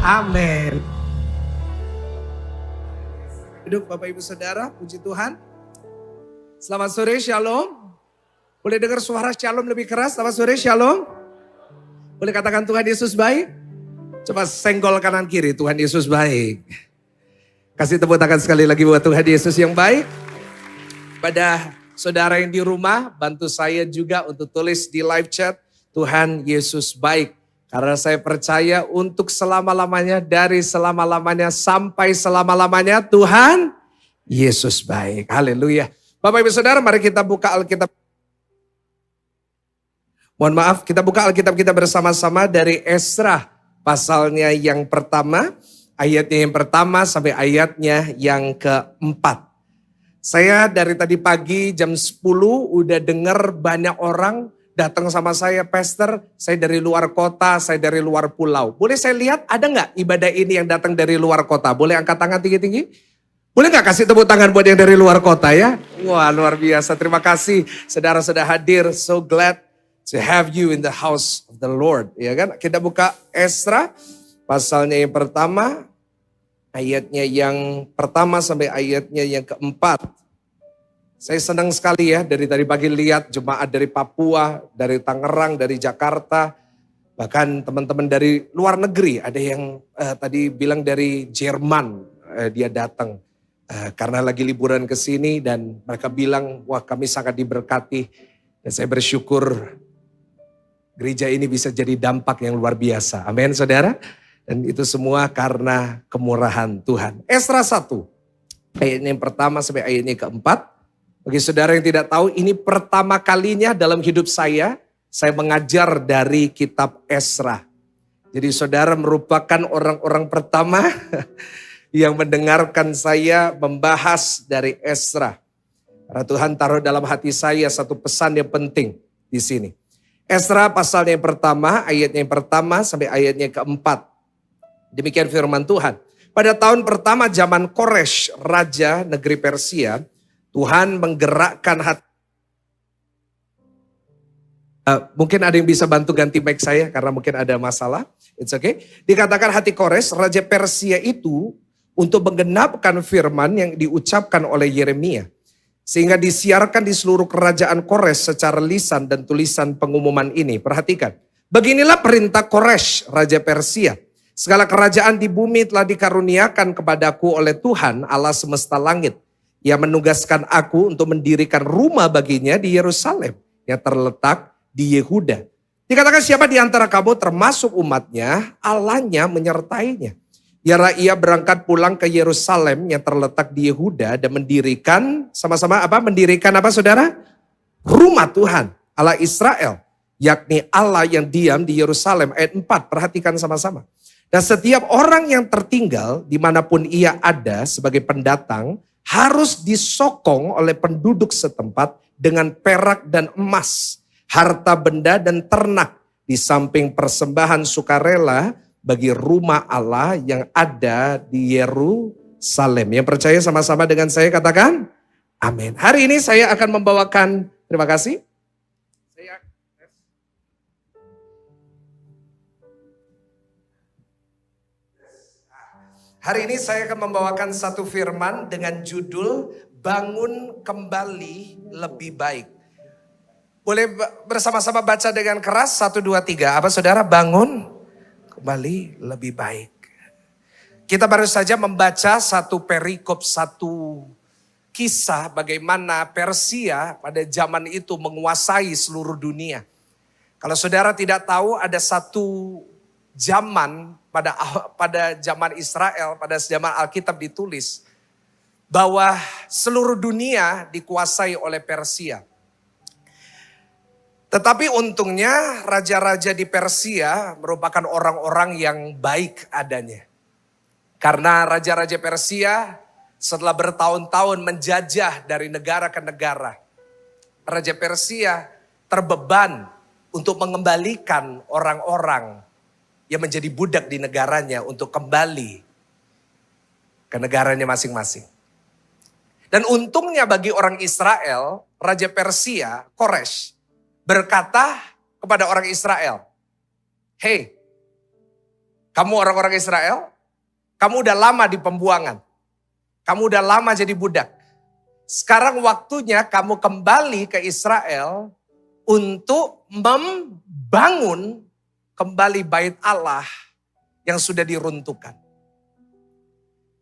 Amin. Duduk Bapak Ibu Saudara, puji Tuhan. Selamat sore, Shalom. Boleh dengar suara Shalom lebih keras? Selamat sore, Shalom. Boleh katakan Tuhan Yesus baik? Coba senggol kanan kiri, Tuhan Yesus baik. Kasih tepuk tangan sekali lagi buat Tuhan Yesus yang baik. Pada saudara yang di rumah, bantu saya juga untuk tulis di live chat, Tuhan Yesus baik. Karena saya percaya untuk selama-lamanya, dari selama-lamanya sampai selama-lamanya, Tuhan Yesus baik. Haleluya. Bapak Ibu Saudara, mari kita buka Alkitab. Mohon maaf, kita buka Alkitab kita bersama-sama dari Esra. Pasalnya yang pertama, ayatnya yang pertama sampai ayatnya yang keempat. Saya dari tadi pagi jam 10 udah dengar banyak orang datang sama saya, Pastor, saya dari luar kota, saya dari luar pulau. Boleh saya lihat ada nggak ibadah ini yang datang dari luar kota? Boleh angkat tangan tinggi-tinggi? Boleh nggak kasih tepuk tangan buat yang dari luar kota ya? Wah luar biasa, terima kasih saudara sudah hadir, so glad to have you in the house of the Lord. Ya kan? Kita buka Esra, pasalnya yang pertama, ayatnya yang pertama sampai ayatnya yang keempat. Saya senang sekali ya dari tadi pagi lihat jemaat dari Papua, dari Tangerang, dari Jakarta. Bahkan teman-teman dari luar negeri. Ada yang tadi bilang dari Jerman dia datang. Karena lagi liburan ke sini dan mereka bilang wah kami sangat diberkati. Dan saya bersyukur gereja ini bisa jadi dampak yang luar biasa. Amin saudara. Dan itu semua karena kemurahan Tuhan. Esra 1 ayatnya yang pertama sampai ayatnya keempat. Bagi saudara yang tidak tahu, ini pertama kalinya dalam hidup saya mengajar dari kitab Esra. Jadi saudara merupakan orang-orang pertama yang mendengarkan saya membahas dari Esra. Karena Tuhan taruh dalam hati saya satu pesan yang penting di sini. Esra pasalnya yang pertama, ayatnya yang pertama sampai ayatnya keempat. Demikian firman Tuhan. Pada tahun pertama zaman Koresh, raja negeri Persia, Tuhan menggerakkan hati. Mungkin ada yang bisa bantu ganti mic saya karena mungkin ada masalah. It's okay. Dikatakan hati Kores, raja Persia itu untuk menggenapkan firman yang diucapkan oleh Yeremia. Sehingga disiarkan di seluruh kerajaan Kores secara lisan dan tulisan pengumuman ini. Perhatikan. Beginilah perintah Kores, raja Persia. Segala kerajaan di bumi telah dikaruniakan kepadaku oleh Tuhan Allah semesta langit. Ia menugaskan aku untuk mendirikan rumah baginya di Yerusalem yang terletak di Yehuda. Dikatakan siapa di antara kamu termasuk umatnya, Allahnya menyertainya. Biarlah ia berangkat pulang ke Yerusalem yang terletak di Yehuda dan mendirikan sama-sama apa? Mendirikan apa saudara? Rumah Tuhan, Allah Israel, yakni Allah yang diam di Yerusalem. Ayat 4, perhatikan sama-sama. Dan setiap orang yang tertinggal dimanapun ia ada sebagai pendatang, harus disokong oleh penduduk setempat dengan perak dan emas, harta benda dan ternak, di samping persembahan sukarela bagi rumah Allah yang ada di Yerusalem. Yang percaya sama-sama dengan saya katakan, amin. Hari ini saya akan membawakan, terima kasih. Hari ini saya akan membawakan satu firman dengan judul Bangun Kembali Lebih Baik. Boleh bersama-sama baca dengan keras 1, 2, 3. Apa saudara? Bangun kembali lebih baik. Kita baru saja membaca satu perikop, satu kisah bagaimana Persia pada zaman itu menguasai seluruh dunia. Kalau saudara tidak tahu ada satu zaman pada zaman Israel, pada zaman Alkitab ditulis bahwa seluruh dunia dikuasai oleh Persia. Tetapi untungnya raja-raja di Persia merupakan orang-orang yang baik adanya. Karena raja-raja Persia setelah bertahun-tahun menjajah dari negara ke negara, Raja Persia terbeban untuk mengembalikan orang-orang yang menjadi budak di negaranya untuk kembali ke negaranya masing-masing. Dan untungnya bagi orang Israel, Raja Persia, Koresh, berkata kepada orang Israel, "Hey, Kamu orang-orang Israel, kamu udah lama di pembuangan. Kamu udah lama jadi budak. Sekarang waktunya kamu kembali ke Israel untuk membangun kembali bait Allah yang sudah diruntuhkan.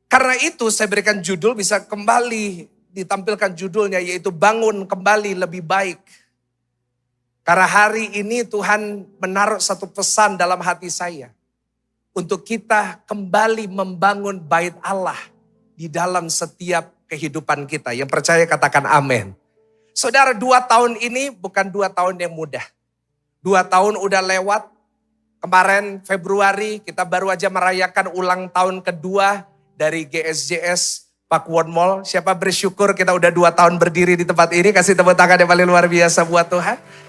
Karena itu saya berikan judul, bisa kembali ditampilkan judulnya, yaitu bangun kembali lebih baik. Karena hari ini Tuhan menaruh satu pesan dalam hati saya. Untuk kita kembali membangun bait Allah di dalam setiap kehidupan kita. Yang percaya katakan amin. Saudara, 2 tahun ini bukan 2 tahun yang mudah. 2 tahun udah lewat. Kemarin Februari kita baru aja merayakan ulang tahun kedua dari GSJS Pakuwon Mall. Siapa bersyukur kita udah 2 tahun berdiri di tempat ini. Kasih tepuk tangan yang paling luar biasa buat Tuhan.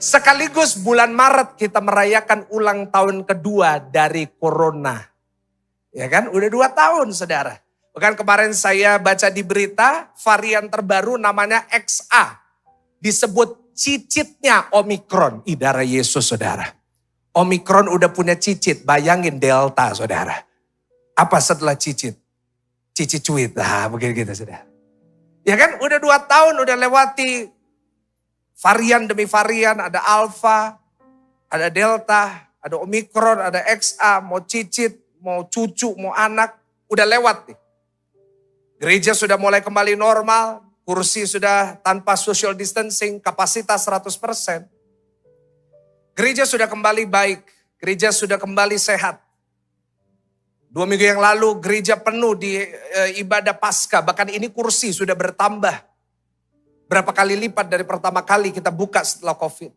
Sekaligus bulan Maret kita merayakan ulang tahun kedua dari Corona. Ya kan? Udah 2 tahun saudara. Bahkan kemarin saya baca di berita varian terbaru namanya XA. Disebut cicitnya Omikron. Darah Yesus saudara. Omikron udah punya cicit. Bayangin Delta saudara. Apa setelah cicit? Cicit cuit. Nah begitu gitu saudara. Ya kan? Udah 2 tahun udah lewati varian demi varian, ada Alpha, ada Delta, ada Omikron, ada XA, mau cicit, mau cucu, mau anak, udah lewat nih. Gereja sudah mulai kembali normal, kursi sudah tanpa social distancing, kapasitas 100%. Gereja sudah kembali baik, gereja sudah kembali sehat. 2 minggu yang lalu gereja penuh di ibadah Paskah, bahkan ini kursi sudah bertambah. Berapa kali lipat dari pertama kali kita buka setelah COVID.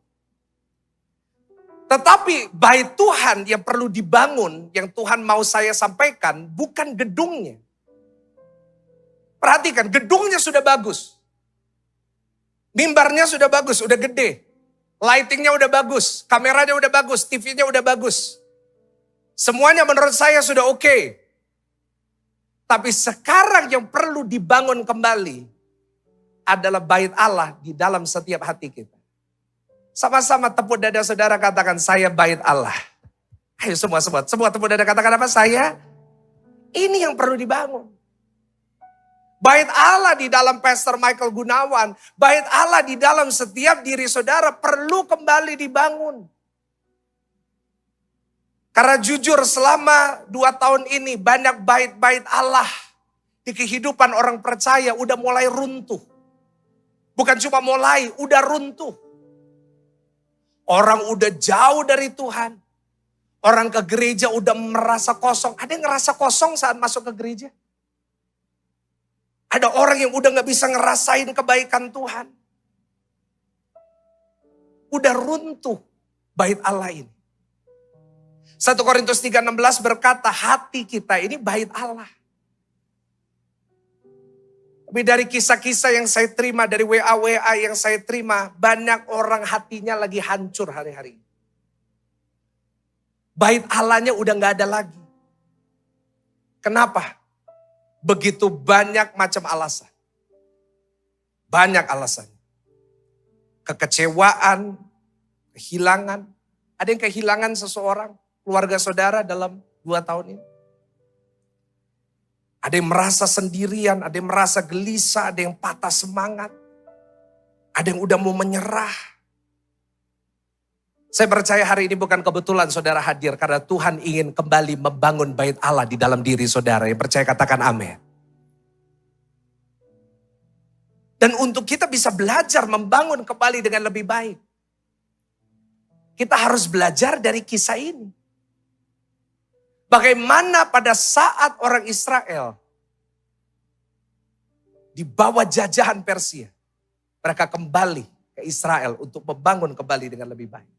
Tetapi bait Tuhan yang perlu dibangun, yang Tuhan mau saya sampaikan, bukan gedungnya. Perhatikan, gedungnya sudah bagus. Mimbarnya sudah bagus, udah gede. Lightingnya udah bagus, kameranya udah bagus, TV-nya udah bagus. Semuanya menurut saya sudah oke. Tapi sekarang yang perlu dibangun kembali adalah bait Allah di dalam setiap hati kita. Sama-sama tepuk dada saudara, katakan saya bait Allah. Ayo semua tepuk dada, katakan apa? Saya. Ini yang perlu dibangun. Bait Allah di dalam Pastor Michael Gunawan. Bait Allah di dalam setiap diri saudara perlu kembali dibangun. Karena jujur selama 2 tahun ini banyak bait-bait Allah di kehidupan orang percaya udah mulai runtuh. Bukan cuma mulai, udah runtuh. Orang udah jauh dari Tuhan. Orang ke gereja udah merasa kosong. Ada yang ngerasa kosong saat masuk ke gereja? Ada orang yang udah gak bisa ngerasain kebaikan Tuhan. Udah runtuh bait Allah ini. 1 Korintus 3:16 berkata hati kita ini bait Allah. Tapi dari kisah-kisah yang saya terima, dari WA-WA yang saya terima, banyak orang hatinya lagi hancur hari-hari. Bait Allahnya udah gak ada lagi. Kenapa? Begitu banyak macam alasan. Banyak alasannya. Kekecewaan, kehilangan. Ada yang kehilangan seseorang, keluarga saudara dalam 2 tahun ini. Ada yang merasa sendirian, ada yang merasa gelisah, ada yang patah semangat. Ada yang udah mau menyerah. Saya percaya hari ini bukan kebetulan saudara hadir, karena Tuhan ingin kembali membangun bait Allah di dalam diri saudara. Yang percaya katakan amin. Dan untuk kita bisa belajar membangun kembali dengan lebih baik, kita harus belajar dari kisah ini. Bagaimana pada saat orang Israel di bawah jajahan Persia, mereka kembali ke Israel untuk membangun kembali dengan lebih baik.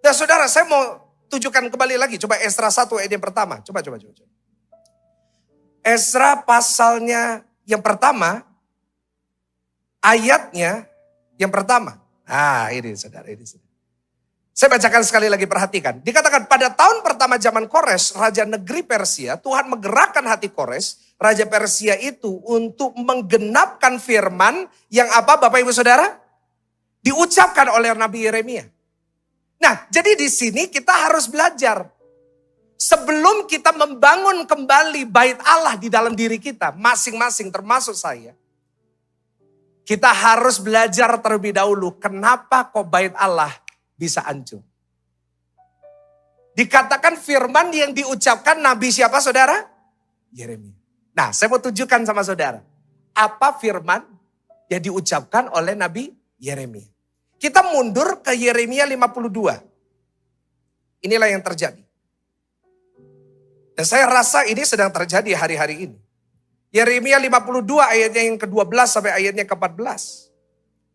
Nah saudara, saya mau tunjukkan kembali lagi. Coba Esra 1 ayat yang pertama. Coba. Esra pasalnya yang pertama, ayatnya yang pertama. Ini saudara. Saya bacakan sekali lagi, perhatikan. Dikatakan pada tahun pertama zaman Kores, raja negeri Persia, Tuhan menggerakkan hati Kores, raja Persia itu untuk menggenapkan firman yang apa Bapak Ibu Saudara? Diucapkan oleh Nabi Yeremia. Nah, jadi di sini kita harus belajar Sebelum kita membangun kembali bait Allah di dalam diri kita, masing-masing termasuk saya, kita harus belajar terlebih dahulu kenapa kok bait Allah bisa hancur. Dikatakan firman yang diucapkan Nabi siapa saudara? Yeremia. Nah, saya mau tunjukkan sama saudara. Apa firman yang diucapkan oleh Nabi Yeremia. Kita mundur ke Yeremia 52. Inilah yang terjadi. Dan saya rasa ini sedang terjadi hari-hari ini. Yeremia 52 ayatnya yang ke-12 sampai ayatnya ke-14.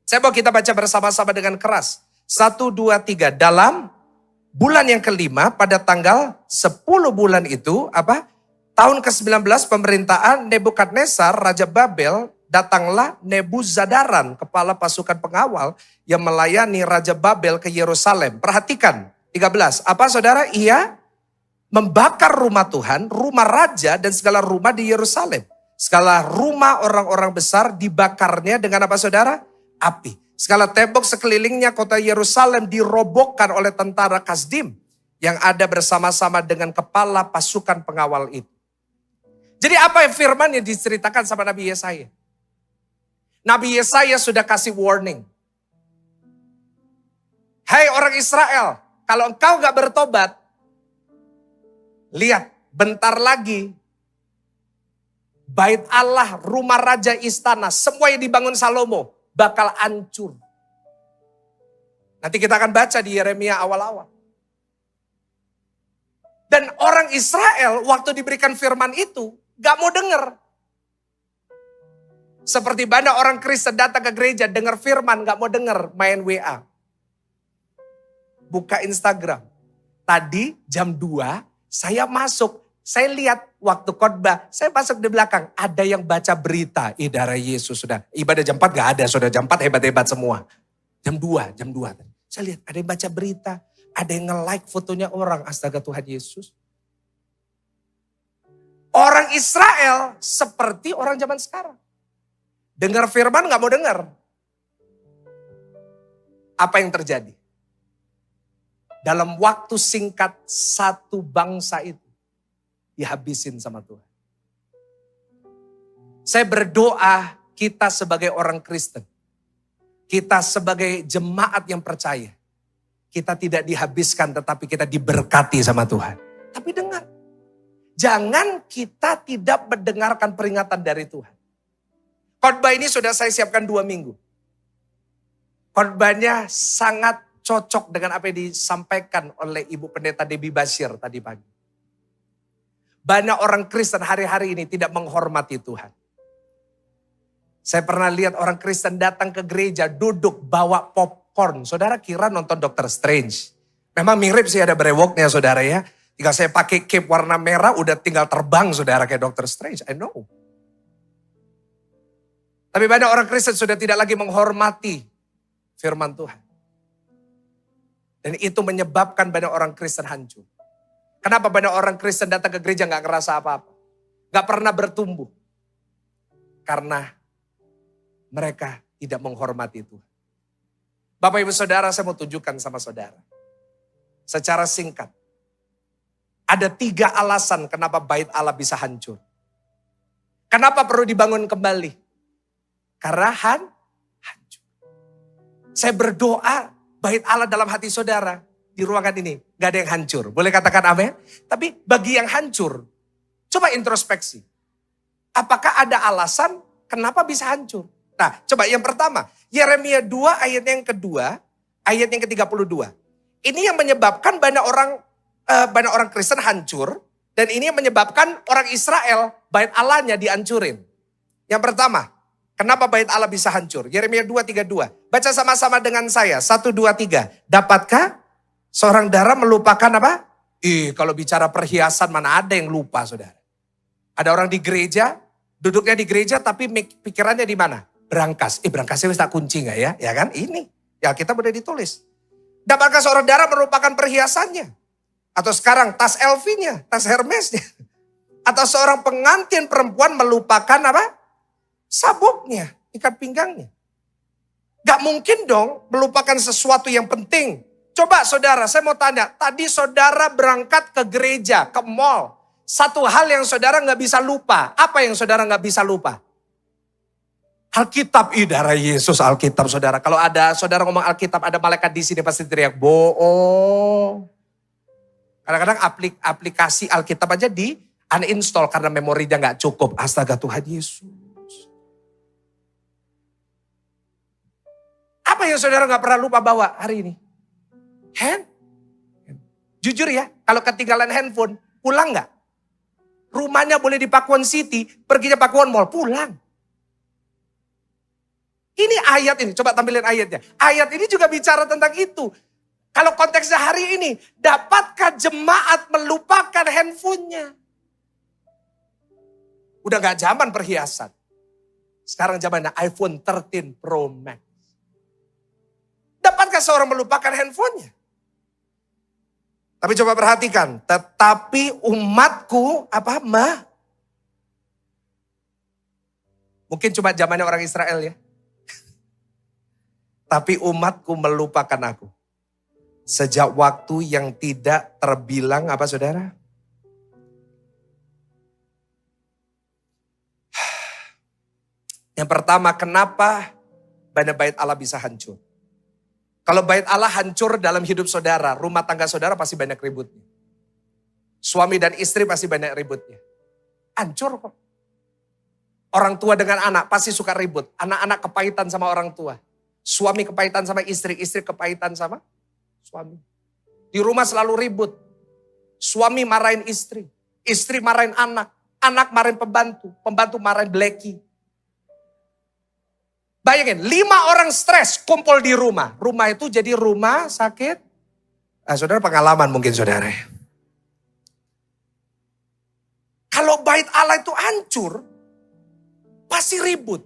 Saya mau kita baca bersama-sama dengan keras. 1, 2, 3. Dalam bulan yang kelima pada tanggal 10 bulan itu, tahun ke-19 pemerintahan Nebukadnezar, Raja Babel, datanglah Nebuzadaran, kepala pasukan pengawal yang melayani Raja Babel ke Yerusalem. Perhatikan, 13. Apa saudara? Ia membakar rumah Tuhan, rumah raja dan segala rumah di Yerusalem. Segala rumah orang-orang besar dibakarnya dengan apa saudara? Api. Segala tembok sekelilingnya kota Yerusalem dirobohkan oleh tentara Kasdim yang ada bersama-sama dengan kepala pasukan pengawal itu. Jadi apa yang firman yang diceritakan sama Nabi Yesaya? Nabi Yesaya sudah kasih warning. Hai orang Israel, kalau engkau gak bertobat, lihat bentar lagi bait Allah, rumah raja, istana, semua yang dibangun Salomo bakal hancur. Nanti kita akan baca di Yeremia awal-awal. Dan orang Israel waktu diberikan firman itu gak mau dengar. Seperti banyak orang Kristen datang ke gereja, dengar firman, gak mau dengar, main WA. Buka Instagram. Tadi jam 2, saya masuk. Saya lihat waktu khotbah, saya masuk di belakang. Ada yang baca berita, darah Yesus sudah. Ibadah jam 4 gak ada, sudah jam 4 hebat-hebat semua. Jam 2. Saya lihat ada yang baca berita. Ada yang nge-like fotonya orang, astaga Tuhan Yesus. Orang Israel seperti orang zaman sekarang. Dengar firman gak mau dengar. Apa yang terjadi? Dalam waktu singkat satu bangsa itu dihabisin sama Tuhan. Saya berdoa kita sebagai orang Kristen. Kita sebagai jemaat yang percaya. Kita tidak dihabiskan tetapi kita diberkati sama Tuhan. Tapi dengar. Jangan kita tidak mendengarkan peringatan dari Tuhan. Khotbah ini sudah saya siapkan 2 minggu. Khotbahnya sangat cocok dengan apa yang disampaikan oleh Ibu Pendeta Debbie Bashir tadi pagi. Banyak orang Kristen hari-hari ini tidak menghormati Tuhan. Saya pernah lihat orang Kristen datang ke gereja, duduk bawa popcorn. Saudara kira nonton Dr. Strange. Memang mirip sih ada brewoknya saudara ya. Tinggal saya pakai cape warna merah udah tinggal terbang saudara kayak Dr. Strange. I know. Tapi banyak orang Kristen sudah tidak lagi menghormati firman Tuhan. Dan itu menyebabkan banyak orang Kristen hancur. Kenapa banyak orang Kristen datang ke gereja gak ngerasa apa-apa? Gak pernah bertumbuh. Karena mereka tidak menghormati Tuhan. Bapak Ibu Saudara, saya mau tunjukkan sama saudara. Secara singkat. Ada 3 alasan kenapa bait Allah bisa hancur. Kenapa perlu dibangun kembali? Karena hancur. Saya berdoa bait Allah dalam hati saudara di ruangan ini gak ada yang hancur. Boleh katakan amin? Tapi bagi yang hancur, coba introspeksi. Apakah ada alasan kenapa bisa hancur? Nah, coba yang pertama, Yeremia 2 ayat yang kedua, ayat yang ke-32. Ini yang menyebabkan banyak orang Kristen hancur dan ini yang menyebabkan orang Israel bait Allahnya dihancurin. Yang pertama, kenapa bait Allah bisa hancur? Yeremia 2:32. Baca sama-sama dengan saya. 1, 2, 3. Dapatkah seorang darah melupakan apa? Kalau bicara perhiasan mana ada yang lupa saudara. Ada orang di gereja, duduknya di gereja tapi pikirannya di mana? Berangkas. Berangkasnya bisa tak kunci gak ya? Ya kan? Ini. Ya kita boleh ditulis. Dapatkah seorang darah melupakan perhiasannya? Atau sekarang tas LV-nya, tas Hermes-nya. Atau seorang pengantin perempuan melupakan apa? Sabuknya, ikat pinggangnya. Gak mungkin dong melupakan sesuatu yang penting. Coba saudara, saya mau tanya. Tadi saudara berangkat ke gereja, ke mall. Satu hal yang saudara nggak bisa lupa. Apa yang saudara nggak bisa lupa? Alkitab, darah Yesus, Alkitab saudara. Kalau ada saudara ngomong Alkitab, ada malaikat di sini pasti teriak, bohong. Kadang-kadang aplikasi Alkitab aja di uninstall karena memorinya nggak cukup. Astaga Tuhan Yesus. Apa yang saudara nggak pernah lupa bawa hari ini? Jujur ya, kalau ketinggalan handphone, pulang nggak? Rumahnya boleh di Pakuan City, perginya Pakuan Mall, pulang. Ini ayat ini, coba tampilin ayatnya. Ayat ini juga bicara tentang itu. Kalau konteksnya hari ini, dapatkah jemaat melupakan handphonenya? Udah gak zaman perhiasan. Sekarang zamannya iPhone 13 Pro Max. Dapatkah seorang melupakan handphonenya? Tapi coba perhatikan, tetapi umatku, mungkin cuma zamannya orang Israel ya. Tapi umatku melupakan aku. Sejak waktu yang tidak terbilang saudara? Yang pertama, kenapa bait Allah bisa hancur? Kalau bait Allah hancur dalam hidup saudara, rumah tangga saudara pasti banyak ributnya. Suami dan istri pasti banyak ributnya. Hancur kok. Orang tua dengan anak pasti suka ribut. Anak-anak kepahitan sama orang tua. Suami kepahitan sama istri, istri kepahitan sama suami. Di rumah selalu ribut. Suami marahin istri, istri marahin anak, anak marahin pembantu, pembantu marahin bleki. Bayangin, 5 orang stres kumpul di rumah. Rumah itu jadi rumah sakit. Saudara pengalaman mungkin saudara. Kalau bait Allah itu hancur, pasti ribut.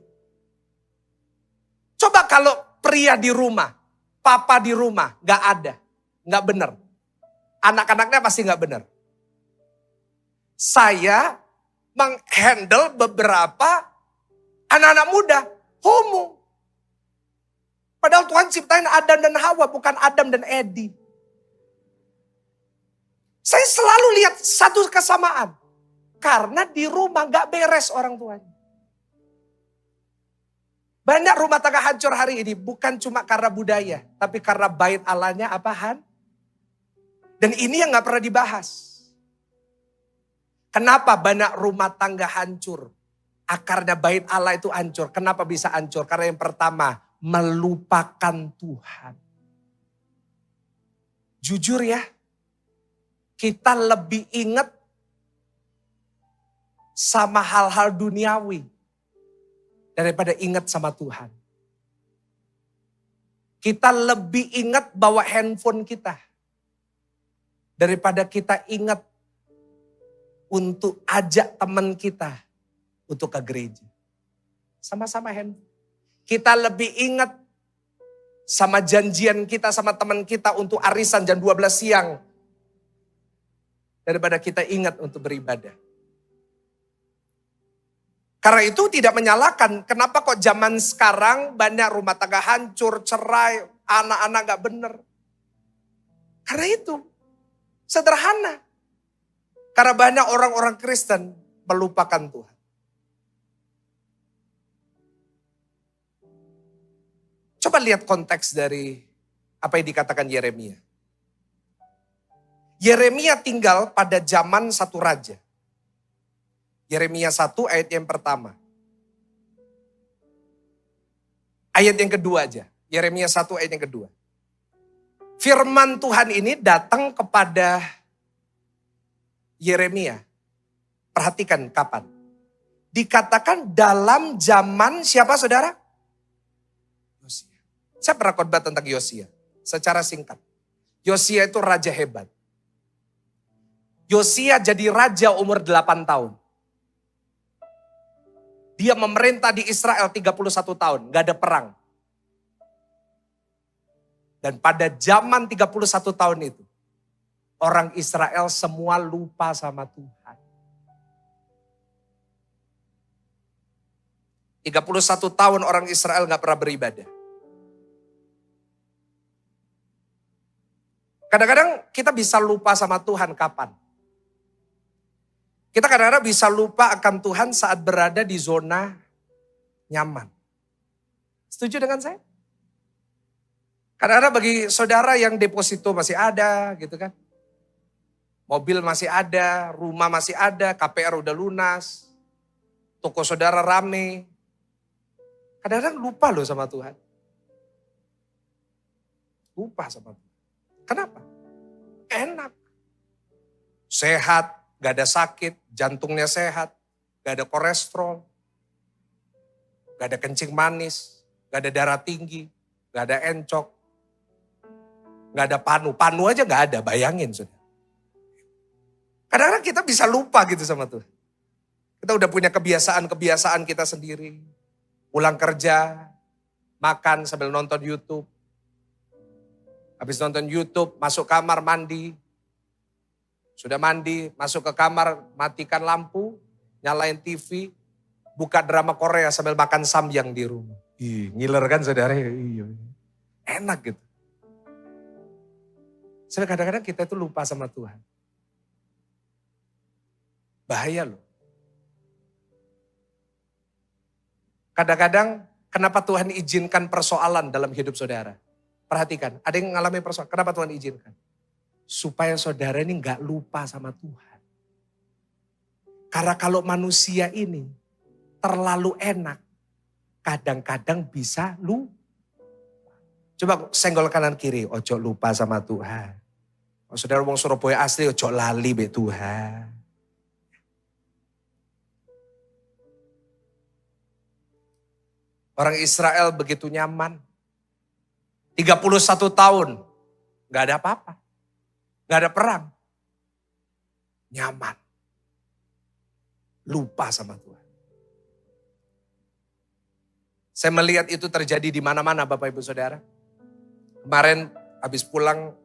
Coba kalau pria di rumah, papa di rumah, gak ada, gak benar. Anak-anaknya pasti gak benar. Saya menghandle beberapa anak-anak muda, homo. Padahal Tuhan ciptain Adam dan Hawa, bukan Adam dan Edi. Saya selalu lihat satu kesamaan. Karena di rumah gak beres orang tuanya. Banyak rumah tangga hancur hari ini bukan cuma karena budaya. Tapi karena bait Allahnya Han? Dan ini yang gak pernah dibahas. Kenapa banyak rumah tangga hancur? Akarnya bait Allah itu hancur. Kenapa bisa hancur? Karena yang pertama, melupakan Tuhan. Jujur ya, kita lebih ingat sama hal-hal duniawi daripada ingat sama Tuhan. Kita lebih ingat bawa handphone kita daripada kita ingat untuk ajak teman kita untuk ke gereja. Sama-sama handphone. Kita lebih ingat sama janjian kita sama teman kita untuk arisan jam 12 siang. Daripada kita ingat untuk beribadah. Karena itu tidak menyalahkan. Kenapa kok zaman sekarang banyak rumah tangga hancur, cerai, anak-anak gak bener. Karena itu sederhana. Karena banyak orang-orang Kristen melupakan Tuhan. Coba lihat konteks dari apa yang dikatakan Yeremia. Yeremia tinggal pada zaman satu raja. Yeremia 1 ayat yang pertama. Ayat yang kedua aja. Yeremia 1 ayat yang kedua. Firman Tuhan ini datang kepada Yeremia. Perhatikan kapan. Dikatakan dalam zaman siapa saudara? Yosia. Saya pernah khotbah tentang Yosia. Secara singkat. Yosia itu raja hebat. Yosia jadi raja umur 8 tahun. Dia memerintah di Israel 31 tahun, gak ada perang. Dan pada zaman 31 tahun itu, orang Israel semua lupa sama Tuhan. 31 tahun orang Israel gak pernah beribadah. Kadang-kadang kita bisa lupa sama Tuhan kapan? Kita kadang-kadang bisa lupa akan Tuhan saat berada di zona nyaman. Setuju dengan saya? Kadang-kadang bagi saudara yang deposito masih ada gitu kan. Mobil masih ada, rumah masih ada, KPR udah lunas. Toko saudara rame. Kadang-kadang lupa loh sama Tuhan. Lupa sama Tuhan. Kenapa? Enak. Sehat, gak ada sakit, jantungnya sehat, gak ada kolesterol, gak ada kencing manis, gak ada darah tinggi, gak ada encok, gak ada panu. Panu aja gak ada, bayangin sudah. Kadang-kadang kita bisa lupa gitu sama Tuhan. Kita udah punya kebiasaan-kebiasaan kita sendiri. Pulang kerja, makan sambil nonton YouTube. Habis nonton YouTube, masuk kamar mandi. Sudah mandi, masuk ke kamar, matikan lampu, nyalain TV, buka drama Korea sambil makan samyang di rumah. Ih, ngiler kan saudara? Iya. Enak gitu. Sampai kadang-kadang kita itu lupa sama Tuhan. Bahaya loh. Kadang-kadang kenapa Tuhan izinkan persoalan dalam hidup saudara? Perhatikan, ada yang mengalami persoalan. Kenapa Tuhan izinkan? Supaya saudara ini gak lupa sama Tuhan. Karena kalau manusia ini terlalu enak, kadang-kadang bisa lupa. Coba senggol kanan kiri, ojo lupa sama Tuhan. Kalau saudara wong Surabaya asli, ojo lali be Tuhan. Orang Israel begitu nyaman. 31 tahun, gak ada apa-apa. Gak ada perang. Nyaman. Lupa sama Tuhan. Saya melihat itu terjadi di mana-mana Bapak Ibu Saudara. Kemarin habis pulang,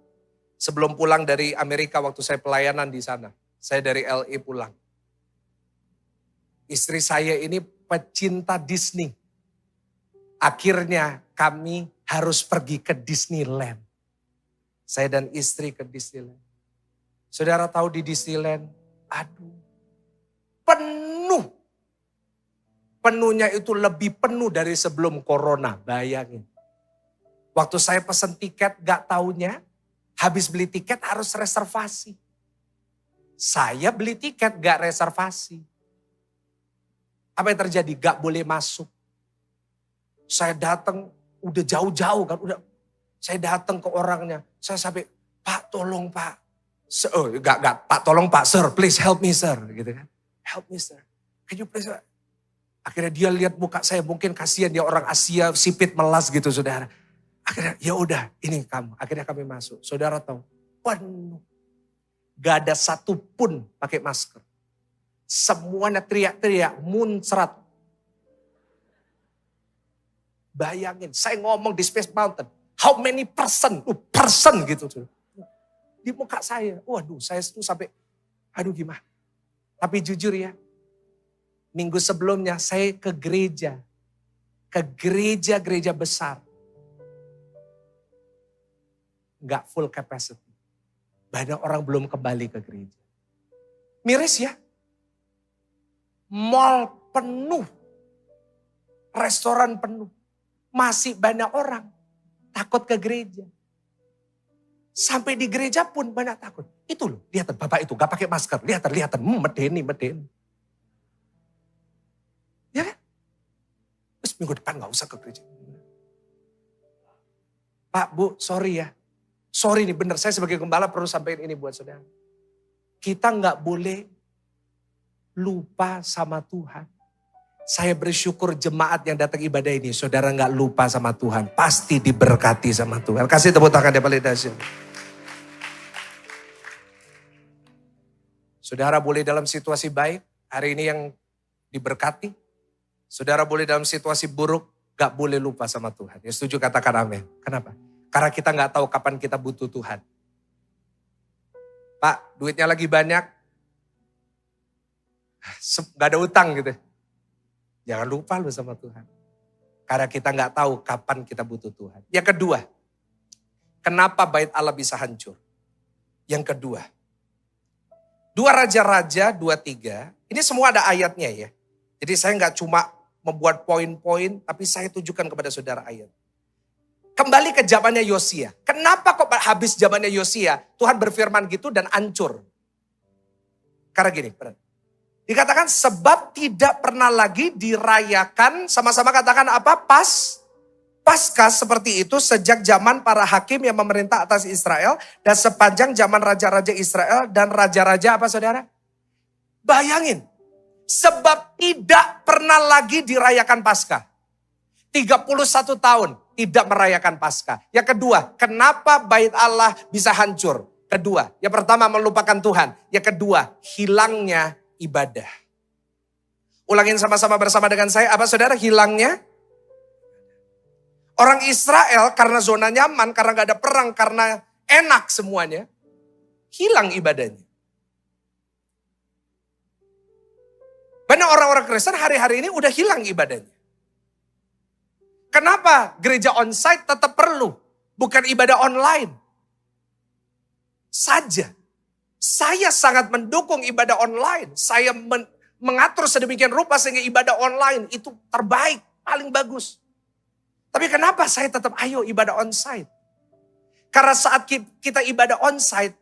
sebelum pulang dari Amerika waktu saya pelayanan di sana. Saya dari LA pulang. Istri saya ini pecinta Disney. Akhirnya kami harus pergi ke Disneyland. Saya dan istri ke Disneyland. Saudara tahu di Disneyland, aduh, penuh. Penuhnya itu lebih penuh dari sebelum corona, bayangin. Waktu saya pesen tiket gak taunya, habis beli tiket harus reservasi. Saya beli tiket gak reservasi. Apa yang terjadi? Gak boleh masuk. Saya datang udah jauh-jauh kan, saya datang ke orangnya, saya sampai, Pak tolong Pak, Pak tolong Pak, Sir, please help me Sir, gitu kan, help me Sir, can you please, akhirnya dia lihat muka saya, mungkin kasihan dia orang Asia, sipit melas gitu saudara, akhirnya ya udah ini kamu, akhirnya kami masuk, saudara tahu, penuh, gak ada satupun pakai masker, semuanya teriak-teriak, muncrat. Bayangin, saya ngomong di Space Mountain, how many person gitu. Di muka saya, waduh saya itu sampai, aduh gimana. Tapi jujur ya, minggu sebelumnya saya ke gereja besar. Gak full capacity. Banyak orang belum kembali ke gereja. Miris ya, mall penuh, restoran penuh. Masih banyak orang takut ke gereja. Sampai di gereja pun banyak takut. Itu loh, lihat bapak itu gak pakai masker. Lihat, medeni. Ya kan? Terus minggu depan gak usah ke gereja. Pak, Bu, sorry ya. Sorry nih bener, saya sebagai gembala perlu sampaikan ini buat saudara. Kita gak boleh lupa sama Tuhan. Saya bersyukur jemaat yang datang ibadah ini, saudara gak lupa sama Tuhan. Pasti diberkati sama Tuhan. Kasih tepuk tangan yang paling dahsyat. Saudara boleh dalam situasi baik, hari ini yang diberkati. Saudara boleh dalam situasi buruk, gak boleh lupa sama Tuhan. Ya setuju katakan amin. Kenapa? Karena kita gak tahu kapan kita butuh Tuhan. Pak, duitnya lagi banyak. Gak ada utang gitu. Jangan lupa lu sama Tuhan. Karena kita gak tahu kapan kita butuh Tuhan. Yang kedua, kenapa bait Allah bisa hancur? Yang kedua, 2 Raja-Raja 23, ini semua ada ayatnya ya. Jadi saya nggak cuma membuat poin-poin, tapi saya tunjukkan kepada saudara ayat. Kembali ke zamannya Yosia. Kenapa kok habis zamannya Yosia, Tuhan berfirman gitu dan hancur? Karena gini, dikatakan sebab tidak pernah lagi dirayakan, sama-sama katakan apa? Paskah seperti itu sejak zaman para hakim yang memerintah atas Israel dan sepanjang zaman raja-raja Israel dan raja-raja apa saudara? Bayangin, sebab tidak pernah lagi dirayakan Paskah. 31 tahun tidak merayakan Paskah. Yang kedua, kenapa bait Allah bisa hancur? Kedua, yang pertama melupakan Tuhan. Yang kedua, hilangnya ibadah. Ulangin sama-sama bersama dengan saya, apa saudara? Hilangnya orang Israel karena zona nyaman, karena gak ada perang, karena enak semuanya, hilang ibadahnya. Banyak orang-orang Kristen hari-hari ini udah hilang ibadahnya. Kenapa gereja onsite tetap perlu? Bukan ibadah online saja. Saya sangat mendukung ibadah online. Saya mengatur sedemikian rupa sehingga ibadah online itu terbaik, paling bagus. Tapi kenapa saya tetap ayo ibadah onsite? Karena saat kita ibadah onsite,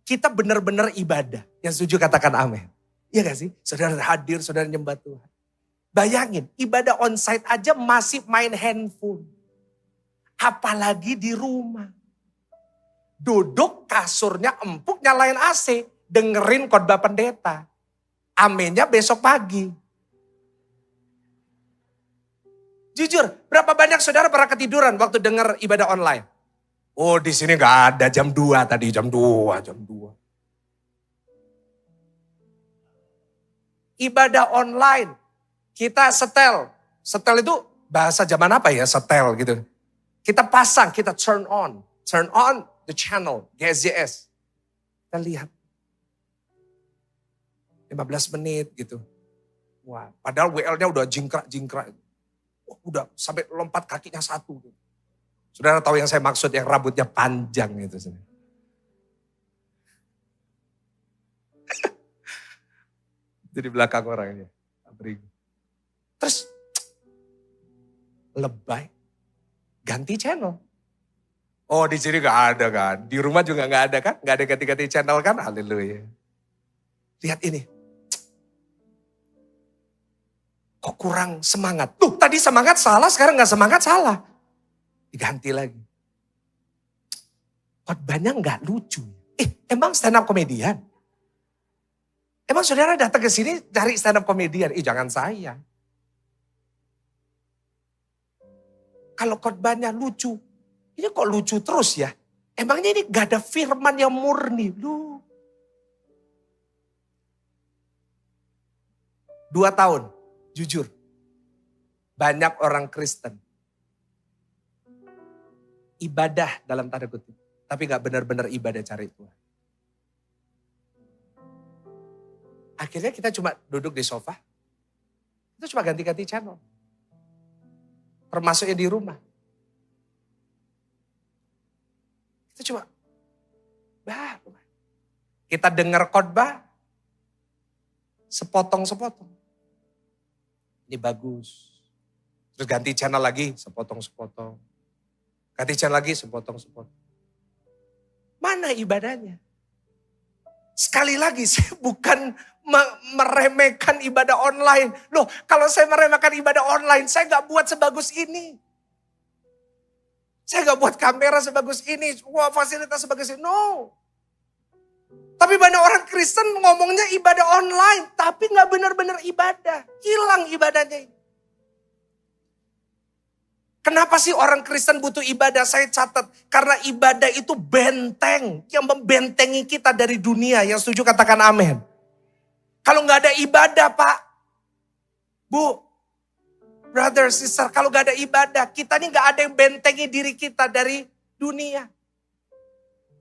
kita benar-benar ibadah. Yang setuju katakan amin. Iya gak sih? Saudara hadir, saudara nyembah Tuhan. Bayangin, ibadah onsite aja masih main handphone. Apalagi di rumah. Duduk kasurnya empuk nyalain AC. Dengerin khotbah pendeta. Aminnya besok pagi. Jujur, berapa banyak saudara pernah ketiduran waktu dengar ibadah online? Oh, di sini nggak ada jam 2 tadi, jam 2. Ibadah online, kita setel. Setel itu bahasa zaman apa ya, setel gitu. Kita pasang, kita turn on the channel, GSJS. Kita lihat. 15 menit gitu. Wah, padahal WL-nya udah jingkrak. Udah sampai lompat kakinya satu. Saudara tahu yang saya maksud, yang rambutnya panjang itu. Jadi belakang orangnya. Terus lebay. Ganti channel. Oh, di sini gak ada kan. Di rumah juga gak ada kan. Gak ada ganti-ganti channel kan. Haleluya. Lihat ini. Kok kurang semangat? Tuh tadi semangat salah, sekarang gak semangat salah. Diganti lagi. Khotbahnya gak lucu. Emang stand up komedian? Emang saudara datang ke sini cari stand up komedian? Jangan saya. Kalau khotbahnya lucu, ini kok lucu terus ya? Emangnya ini gak ada firman yang murni? 2 tahun. Jujur, banyak orang Kristen ibadah dalam tanda kutip, tapi gak benar-benar ibadah cari Tuhan. Akhirnya kita cuma duduk di sofa, kita cuma ganti-ganti channel, termasuknya di rumah. Kita cuma, kita dengar khotbah, sepotong-sepotong. Ini bagus. Terus ganti channel lagi, sepotong-sepotong. Ganti channel lagi, sepotong-sepotong. Mana ibadahnya? Sekali lagi, saya bukan meremehkan ibadah online. Loh, kalau saya meremehkan ibadah online, saya gak buat sebagus ini. Saya gak buat kamera sebagus ini. Wah, fasilitas sebagus ini. No. Tapi banyak orang Kristen ngomongnya ibadah online, tapi gak benar-benar ibadah. Hilang ibadahnya. Kenapa sih orang Kristen butuh ibadah? Saya catat, karena ibadah itu benteng yang membentengi kita dari dunia. Yang setuju katakan amin. Kalau gak ada ibadah Pak, Bu, brother, sister, kalau gak ada ibadah, kita ini gak ada yang bentengi diri kita dari dunia.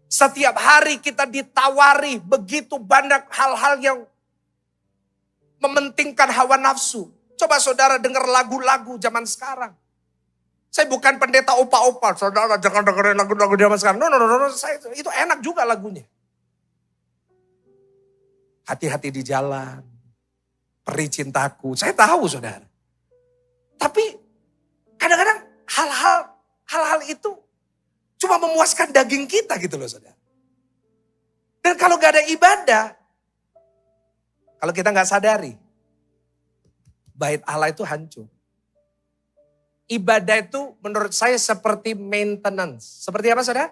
Setiap hari kita ditawari begitu banyak hal-hal yang mementingkan hawa nafsu. Coba saudara dengar lagu-lagu zaman sekarang. Saya bukan pendeta opa-opa, saudara jangan dengerin lagu-lagu zaman sekarang. No. Itu enak juga lagunya. Hati-hati di jalan, peri cintaku. Saya tahu saudara. Tapi kadang-kadang hal-hal itu cuma memuaskan daging kita gitu loh saudara. Dan kalau gak ada ibadah, kalau kita gak sadari, bait Allah itu hancur. Ibadah itu menurut saya seperti maintenance. Seperti apa saudara?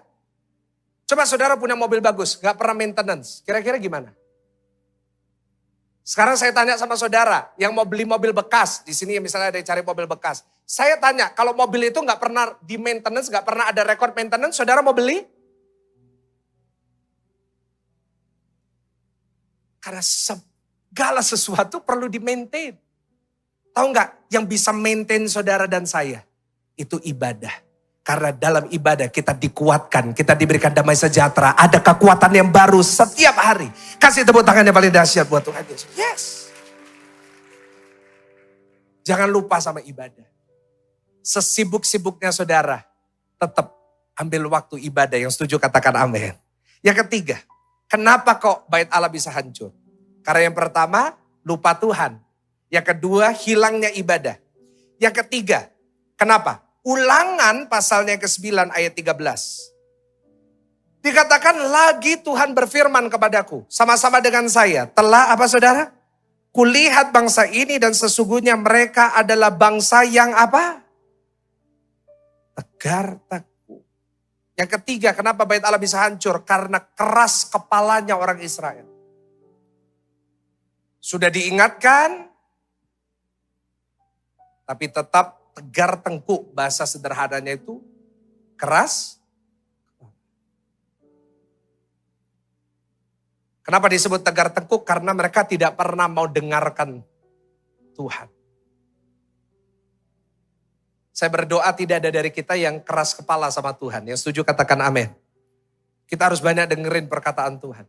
Coba saudara punya mobil bagus, gak pernah maintenance. Kira-kira gimana? Sekarang saya tanya sama saudara yang mau beli mobil bekas. Di sini misalnya ada yang cari mobil bekas. Saya tanya, kalau mobil itu gak pernah di maintenance, gak pernah ada record maintenance, saudara mau beli? Karena segala sesuatu perlu di-maintain. Tahu nggak yang bisa maintain saudara dan saya? Itu ibadah. Karena dalam ibadah kita dikuatkan, kita diberikan damai sejahtera. Ada kekuatan yang baru setiap hari. Kasih tepuk tangan yang paling dahsyat buat Tuhan Yesus. Yes. Jangan lupa sama ibadah. Sesibuk-sibuknya saudara, tetap ambil waktu ibadah. Yang setuju katakan amin. Yang ketiga, kenapa kok bait Allah bisa hancur? Karena yang pertama, lupa Tuhan. Yang kedua, hilangnya ibadah. Yang ketiga, kenapa? Ulangan pasalnya ke-9 ayat 13. Dikatakan lagi Tuhan berfirman kepadaku. Sama-sama dengan saya. Telah apa saudara? Kulihat bangsa ini dan sesungguhnya mereka adalah bangsa yang apa? Tegar takut. Yang ketiga, kenapa bait Allah bisa hancur? Karena keras kepalanya orang Israel. Sudah diingatkan, tapi tetap tegar tengkuk, bahasa sederhananya itu keras. Kenapa disebut tegar tengkuk? Karena mereka tidak pernah mau dengarkan Tuhan. Saya berdoa tidak ada dari kita yang keras kepala sama Tuhan. Yang setuju katakan amin. Kita harus banyak dengerin perkataan Tuhan.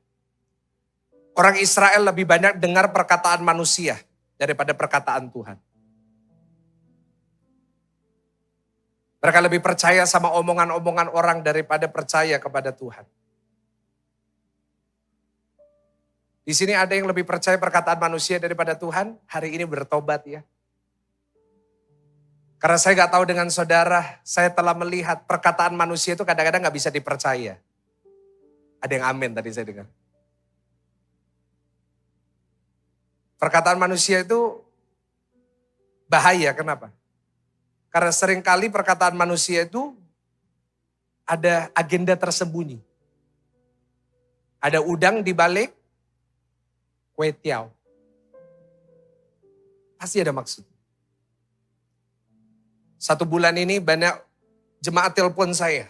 Orang Israel lebih banyak dengar perkataan manusia daripada perkataan Tuhan. Mereka lebih percaya sama omongan-omongan orang daripada percaya kepada Tuhan. Di sini ada yang lebih percaya perkataan manusia daripada Tuhan. Hari ini bertobat ya. Karena saya gak tahu dengan saudara, saya telah melihat perkataan manusia itu kadang-kadang gak bisa dipercaya. Ada yang amin tadi saya dengar. Perkataan manusia itu bahaya, kenapa? Karena seringkali perkataan manusia itu ada agenda tersembunyi. Ada udang di balik kue tiaw. Pasti ada maksud. 1 bulan ini banyak jemaat telepon saya.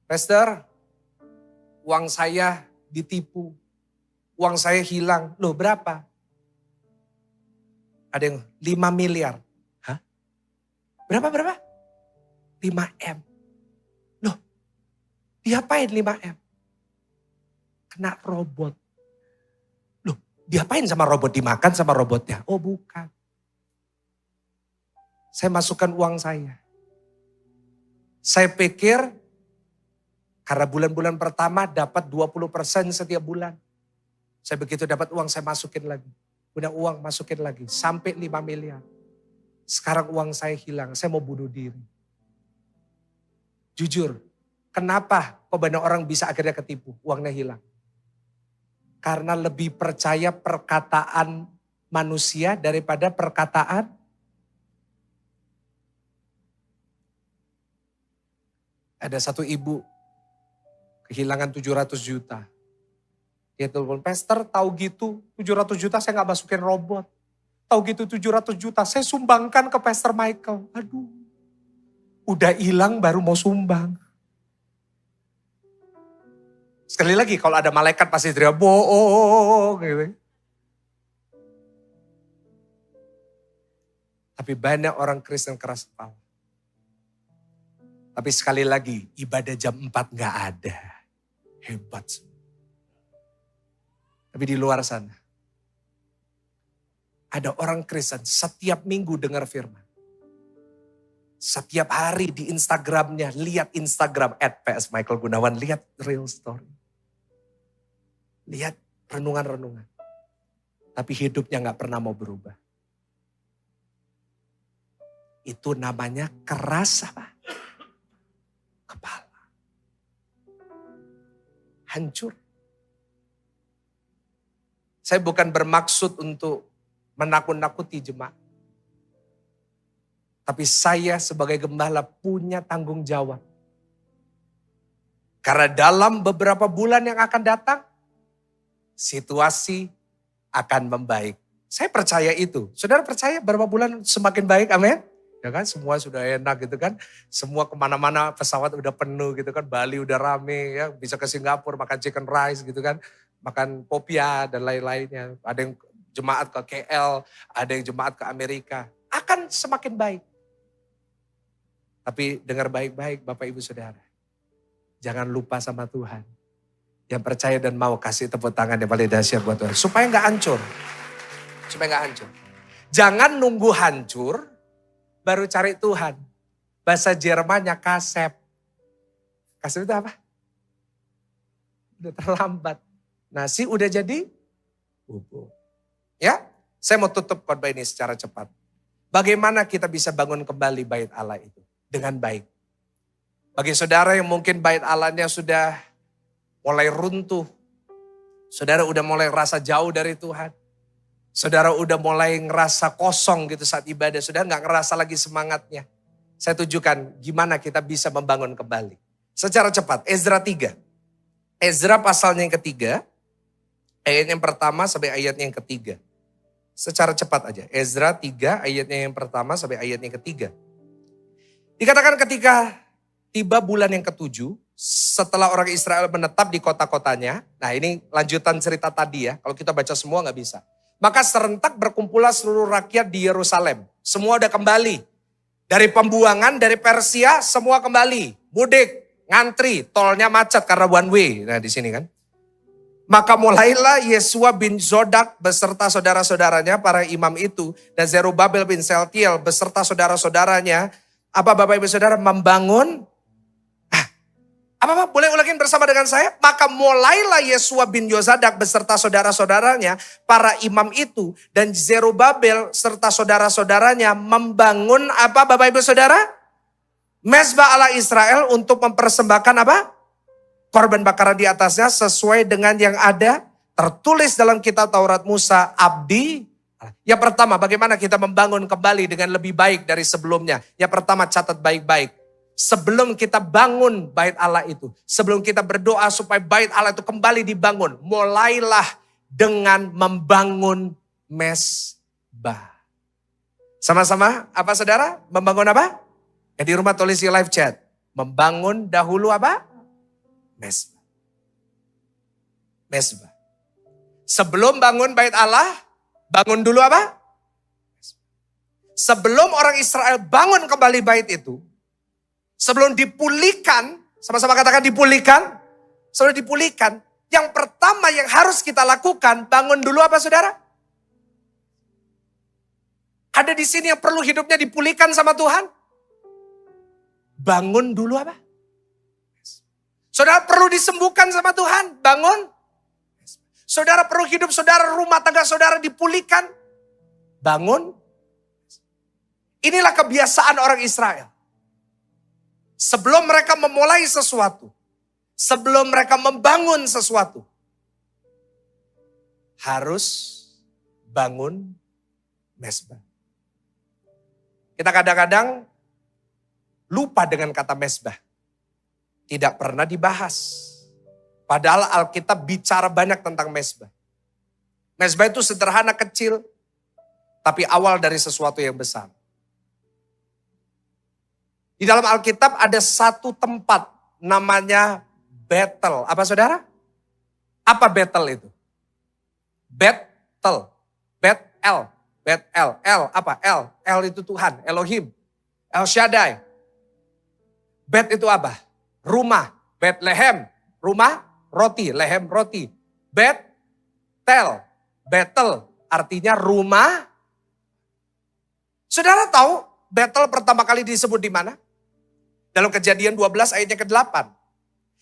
Pastor, uang saya ditipu. Uang saya hilang. Loh berapa? Ada yang 5 miliar. Berapa? 5M. Loh, diapain 5M? Kena robot. Loh, diapain sama robot? Dimakan sama robotnya? Oh bukan. Saya masukkan uang saya. Saya pikir karena bulan-bulan pertama dapat 20% setiap bulan. Saya begitu dapat uang saya masukin lagi. Punya uang masukin lagi. Sampai 5 miliar. Sekarang uang saya hilang, saya mau bunuh diri. Jujur, kenapa kok banyak orang bisa akhirnya ketipu, uangnya hilang? Karena lebih percaya perkataan manusia daripada perkataan. Ada satu ibu, kehilangan 700 juta. Dia telepon, Pastor tahu gitu 700 juta saya gak masukin robot. Tahu gitu 700 juta saya sumbangkan ke Pastor Michael. Aduh, udah hilang baru mau sumbang. Sekali lagi kalau ada malaikat pasti teriak bohong gitu. Tapi banyak orang Kristen keras kepala. Tapi sekali lagi ibadah jam 4 gak ada. Hebat. Tapi di luar sana. Ada orang Kristen setiap minggu dengar firman. Setiap hari di Instagramnya, lihat Instagram @PS_Michael_Gunawan, lihat real story. Lihat renungan-renungan. Tapi hidupnya gak pernah mau berubah. Itu namanya keras apa? Kepala. Hancur. Saya bukan bermaksud untuk menakut-nakuti jemaat. Tapi saya sebagai gembala punya tanggung jawab. Karena dalam beberapa bulan yang akan datang, situasi akan membaik. Saya percaya itu. Saudara percaya beberapa bulan semakin baik, amin? Ya kan, semua sudah enak gitu kan. Semua kemana-mana pesawat udah penuh gitu kan. Bali udah rame ya, bisa ke Singapura makan chicken rice gitu kan. Makan popia dan lain-lainnya. Ada yang jemaat ke KL, ada yang jemaat ke Amerika. Akan semakin baik. Tapi dengar baik-baik Bapak Ibu Saudara. Jangan lupa sama Tuhan. Yang percaya dan mau kasih tepuk tangan yang paling dahsyat buat Tuhan. Supaya gak hancur. Supaya gak hancur. Jangan nunggu hancur baru cari Tuhan. Bahasa Jermannya kasep. Kasep itu apa? Udah terlambat. Nasi udah jadi bubur. Ya, saya mau tutup khotbah ini secara cepat. Bagaimana kita bisa bangun kembali bait Allah itu? Dengan baik. Bagi saudara yang mungkin bait Allahnya sudah mulai runtuh. Saudara udah mulai rasa jauh dari Tuhan. Saudara udah mulai ngerasa kosong gitu saat ibadah. Saudara gak ngerasa lagi semangatnya. Saya tunjukkan gimana kita bisa membangun kembali. Secara cepat, Ezra 3. Ezra pasalnya yang ketiga. Ayat yang pertama sampai ayatnya yang ketiga. Secara cepat aja. Ezra 3 ayatnya yang pertama sampai ayatnya yang ketiga. Dikatakan ketika tiba bulan yang ke-7, setelah orang Israel menetap di kota-kotanya. Nah ini lanjutan cerita tadi ya. Kalau kita baca semua gak bisa. Maka serentak berkumpullah seluruh rakyat di Yerusalem. Semua udah kembali. Dari pembuangan, dari Persia, semua kembali. Mudik, ngantri, tolnya macet karena one way. Nah di sini kan. Maka mulailah Yesua bin Zodak beserta saudara-saudaranya, para imam itu. Dan Zerubabel bin Seltiel beserta saudara-saudaranya. Apa Bapak Ibu Saudara membangun? Apa boleh ulangin bersama dengan saya? Maka mulailah Yesua bin Yozadak beserta saudara-saudaranya, para imam itu. Dan Zerubabel serta saudara-saudaranya membangun apa Bapak Ibu Saudara? Mezbah Allah Israel untuk mempersembahkan apa? Korban bakaran di atasnya sesuai dengan yang ada. Tertulis dalam kitab Taurat Musa, abdi. Yang pertama, bagaimana kita membangun kembali dengan lebih baik dari sebelumnya. Yang pertama, catat baik-baik. Sebelum kita bangun bait Allah itu. Sebelum kita berdoa supaya bait Allah itu kembali dibangun. Mulailah dengan membangun mezbah. Sama-sama, apa saudara? Membangun apa? Di rumah tulis di live chat. Membangun dahulu apa? Mezbah. Mezbah. Sebelum bangun bait Allah, bangun dulu apa? Sebelum orang Israel bangun kembali bait itu, sebelum dipulihkan, sama-sama katakan dipulihkan, sebelum dipulihkan, yang pertama yang harus kita lakukan, bangun dulu apa saudara? Ada di sini yang perlu hidupnya dipulihkan sama Tuhan? Bangun dulu apa? Saudara perlu disembuhkan sama Tuhan, bangun. Saudara perlu hidup saudara, rumah tangga saudara dipulihkan, bangun. Inilah kebiasaan orang Israel. Sebelum mereka memulai sesuatu, sebelum mereka membangun sesuatu, harus bangun mezbah. Kita kadang-kadang lupa dengan kata mezbah. Tidak pernah dibahas. Padahal Alkitab bicara banyak tentang mezbah. Mezbah itu sederhana kecil, tapi awal dari sesuatu yang besar. Di dalam Alkitab ada satu tempat namanya Betel. Apa saudara? Apa Betel itu? Betel. Bet-El. Bet-El. El apa? El. El itu Tuhan. Elohim. El Shaddai. Bet itu apa? Rumah. Bethlehem. Rumah. Roti. Lehem roti. Bet-tel. Betel. Artinya rumah. Saudara tahu battle pertama kali disebut di mana? Dalam Kejadian 12 ayatnya ke-8.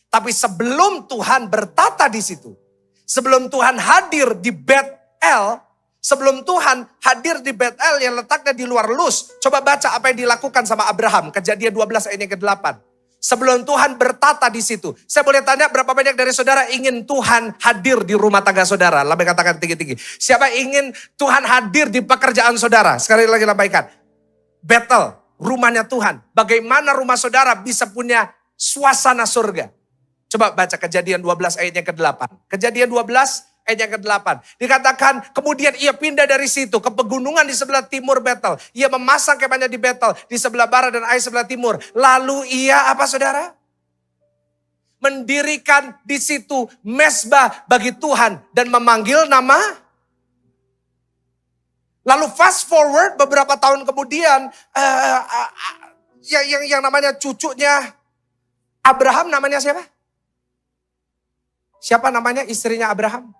Tapi sebelum Tuhan bertata di situ, sebelum Tuhan hadir di Betel, sebelum Tuhan hadir di Betel yang letaknya di luar Luz, coba baca apa yang dilakukan sama Abraham, Kejadian 12 ayatnya ke-8. Sebelum Tuhan bertata di situ. Saya boleh tanya berapa banyak dari saudara ingin Tuhan hadir di rumah tangga saudara? Lambai katakan tinggi-tinggi. Siapa ingin Tuhan hadir di pekerjaan saudara? Sekali lagi lambaikan. Betel, rumahnya Tuhan. Bagaimana rumah saudara bisa punya suasana surga? Coba baca Kejadian 12 ayatnya ke-8. Kejadian 12 ayat yang ke-8. Dikatakan kemudian ia pindah dari situ ke pegunungan di sebelah timur Betel. Ia memasang kemahnya di Betel di sebelah barat dan Ai sebelah timur. Lalu ia apa saudara? Mendirikan di situ mezbah bagi Tuhan dan memanggil nama. Lalu fast forward beberapa tahun kemudian yang namanya cucunya Abraham namanya siapa? Siapa namanya istrinya Abraham?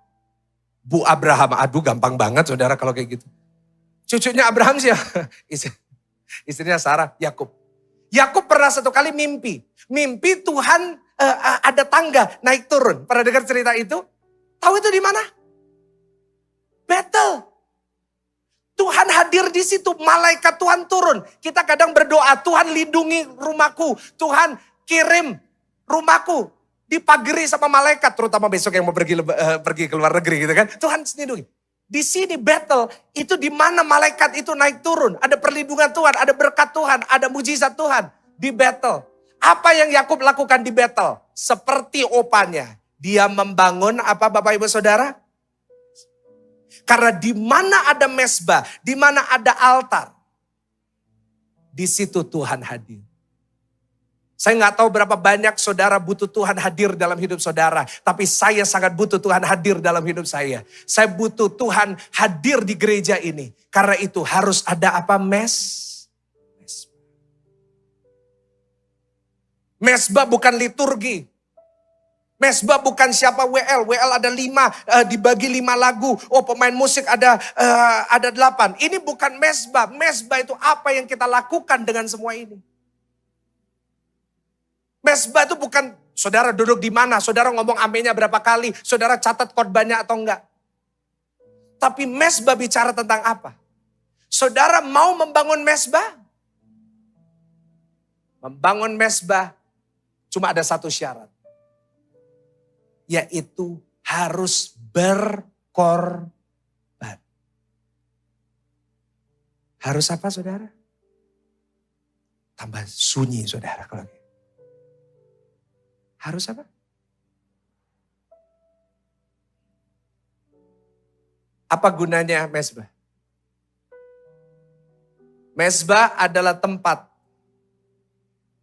Bu Abraham. Aduh gampang banget saudara kalau kayak gitu. Cucunya Abraham siapa? Istrinya Sarah, Yakub. Yakub pernah satu kali mimpi. Mimpi Tuhan ada tangga naik turun. Pernah dengar cerita itu? Tahu itu di mana? Betel. Tuhan hadir di situ. Malaikat Tuhan turun. Kita kadang berdoa, Tuhan lindungi rumahku. Tuhan kirim rumahku dipageri sama malaikat, terutama besok yang mau pergi ke luar negeri gitu kan. Tuhan lindungi. Di sini Betel itu di mana malaikat itu naik turun, ada perlindungan Tuhan, ada berkat Tuhan, ada mujizat Tuhan di Betel. Apa yang Yakub lakukan di Betel? Seperti opanya, dia membangun apa Bapak Ibu Saudara? Karena di mana ada mezbah, di mana ada altar, di situ Tuhan hadir. Saya nggak tahu berapa banyak saudara butuh Tuhan hadir dalam hidup saudara. Tapi saya sangat butuh Tuhan hadir dalam hidup saya. Saya butuh Tuhan hadir di gereja ini. Karena itu harus ada apa? Mezbah bukan liturgi. Mezbah bukan siapa WL. WL ada 5, dibagi 5 lagu. Oh pemain musik ada 8. Ini bukan mezbah. Mezbah itu apa yang kita lakukan dengan semua ini. Mezbah itu bukan saudara duduk di mana, saudara ngomong aminnya berapa kali, saudara catat khotbahnya atau enggak. Tapi mezbah bicara tentang apa? Saudara mau membangun mezbah? Membangun mezbah cuma ada satu syarat. Yaitu harus berkorban. Harus apa saudara? Tambah sunyi saudara kalau gitu. Harus apa? Apa gunanya mezbah? Mezbah adalah tempat